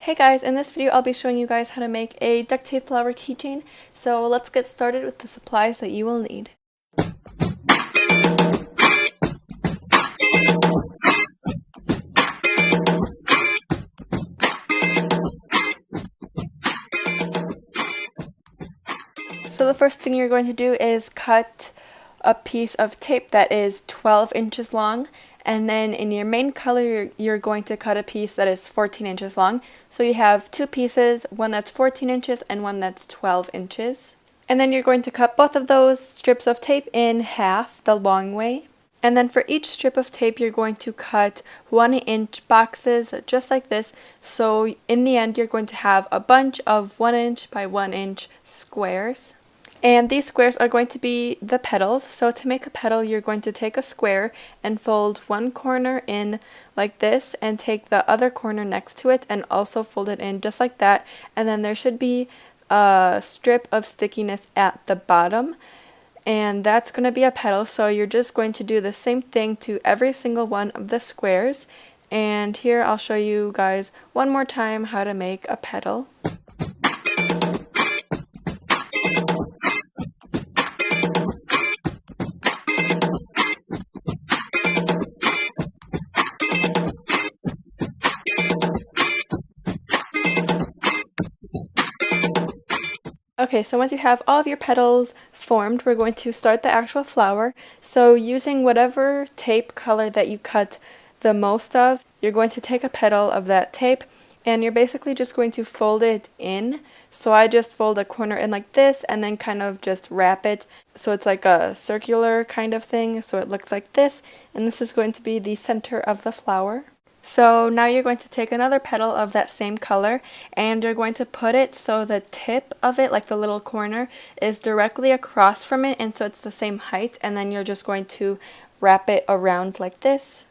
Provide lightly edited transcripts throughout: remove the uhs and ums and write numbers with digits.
Hey guys, in this video I'll be showing you guys how to make a duct tape flower keychain. So let's get started with the supplies that you will need. So the first thing you're going to do is cut a piece of tape that is 12 inches long, and then in your main color you're going to cut a piece that is 14 inches long. So you have two pieces, one that's 14 inches and one that's 12 inches. And then you're going to cut both of those strips of tape in half the long way. And then for each strip of tape you're going to cut 1-inch boxes just like this. So in the end you're going to have a bunch of 1-inch by 1-inch squares. And these squares are going to be the petals. So to make a petal, you're going to take a square and fold one corner in like this and take the other corner next to it and also fold it in just like that. And then there should be a strip of stickiness at the bottom. And that's going to be a petal. So you're just going to do the same thing to every single one of the squares. And here I'll show you guys one more time how to make a petal. Okay, so once you have all of your petals formed, we're going to start the actual flower. So using whatever tape color that you cut the most of, you're going to take a petal of that tape and you're basically just going to fold it in. So I just fold a corner in like this and then kind of just wrap it so it's like a circular kind of thing, so it looks like this, and this is going to be the center of the flower. So now you're going to take another petal of that same color and you're going to put it so the tip of it, like the little corner, is directly across from it, and so it's the same height, and then you're just going to wrap it around like this.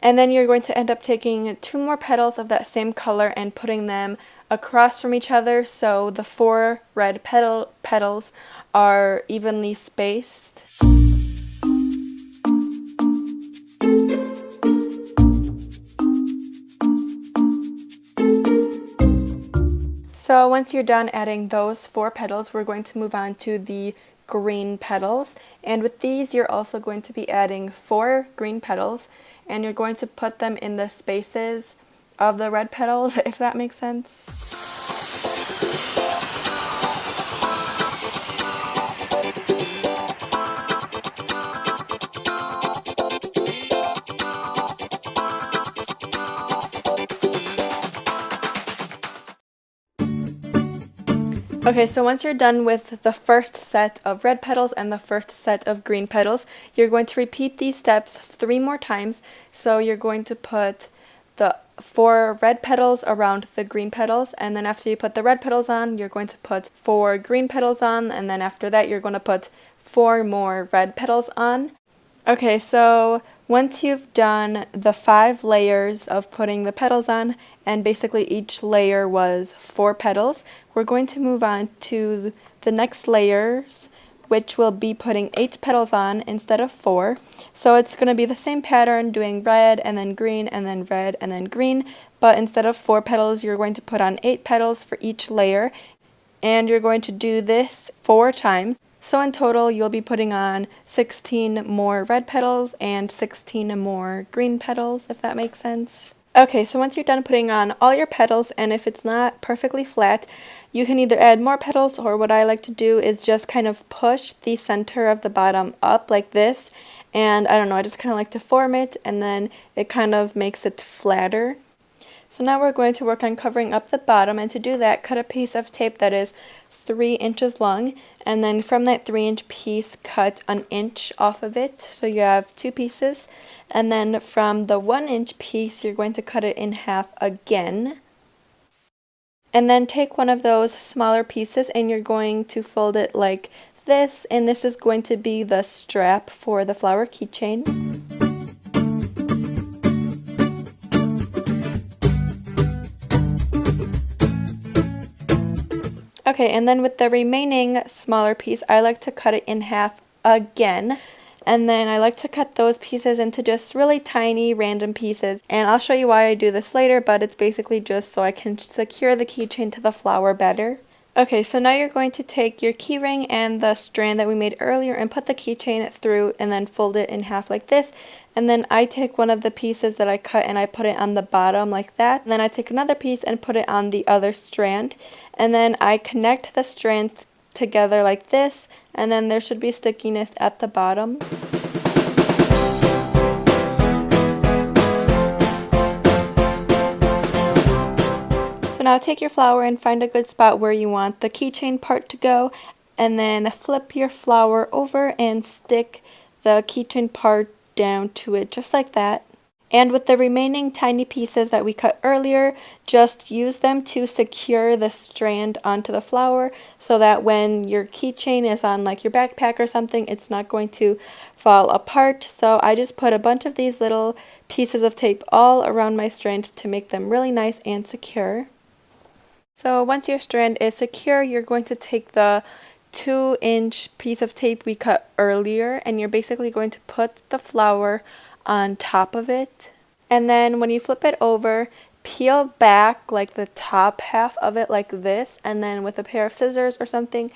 And then you're going to end up taking two more petals of that same color and putting them across from each other so the four red petals are evenly spaced. So once you're done adding those four petals, we're going to move on to the green petals. And with these, you're also going to be adding 4 green petals, and you're going to put them in the spaces of the red petals, if that makes sense. Okay, so once you're done with the first set of red petals and the first set of green petals, you're going to repeat these steps 3 more times. So you're going to put the 4 red petals around the green petals, and then after you put the red petals on, you're going to put 4 green petals on, and then after that you're going to put 4 more red petals on. Okay, so once you've done the 5 layers of putting the petals on, and basically each layer was 4 petals, we're going to move on to the next layers, which will be putting 8 petals on instead of 4. So it's going to be the same pattern, doing red and then green and then red and then green, but instead of 4 petals, you're going to put on 8 petals for each layer, and you're going to do this 4 times. So in total, you'll be putting on 16 more red petals and 16 more green petals, if that makes sense. Okay, so once you're done putting on all your petals, and if it's not perfectly flat, you can either add more petals, or what I like to do is just kind of push the center of the bottom up like this. And I don't know, I just kind of like to form it, and then it kind of makes it flatter. So now we're going to work on covering up the bottom, and to do that, cut a piece of tape that is 3 inches long, and then from that 3-inch piece, cut 1 inch off of it, so you have 2 pieces, and then from the 1-inch piece, you're going to cut it in half again, and then take one of those smaller pieces and you're going to fold it like this, and this is going to be the strap for the flower keychain. Okay, and then with the remaining smaller piece, I like to cut it in half again. And then I like to cut those pieces into just really tiny random pieces. And I'll show you why I do this later, but it's basically just so I can secure the keychain to the flower better. Okay, so now you're going to take your keyring and the strand that we made earlier and put the keychain through and then fold it in half like this. And then I take one of the pieces that I cut and I put it on the bottom like that. And then I take another piece and put it on the other strand. And then I connect the strands together like this, and then there should be stickiness at the bottom. So now take your flower and find a good spot where you want the keychain part to go, and then flip your flower over and stick the keychain part down to it just like that. And with the remaining tiny pieces that we cut earlier, just use them to secure the strand onto the flower so that when your keychain is on like your backpack or something, it's not going to fall apart. So I just put a bunch of these little pieces of tape all around my strand to make them really nice and secure. So once your strand is secure, you're going to take the 2-inch piece of tape we cut earlier, and you're basically going to put the flower on top of it. And then when you flip it over, peel back like the top half of it like this, and then with a pair of scissors or something,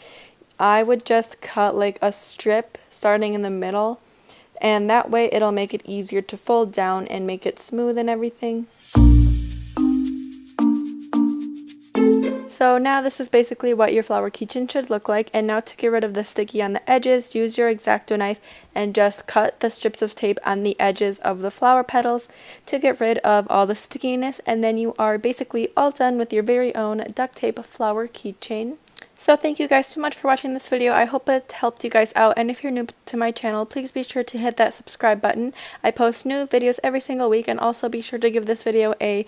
I would just cut like a strip starting in the middle, and that way it'll make it easier to fold down and make it smooth and everything. So now this is basically what your flower keychain should look like, and now to get rid of the sticky on the edges, use your X-Acto knife and just cut the strips of tape on the edges of the flower petals to get rid of all the stickiness, and then you are basically all done with your very own duct tape flower keychain. So thank you guys so much for watching this video. I hope it helped you guys out, and if you're new to my channel, please be sure to hit that subscribe button. I post new videos every single week, and also be sure to give this video a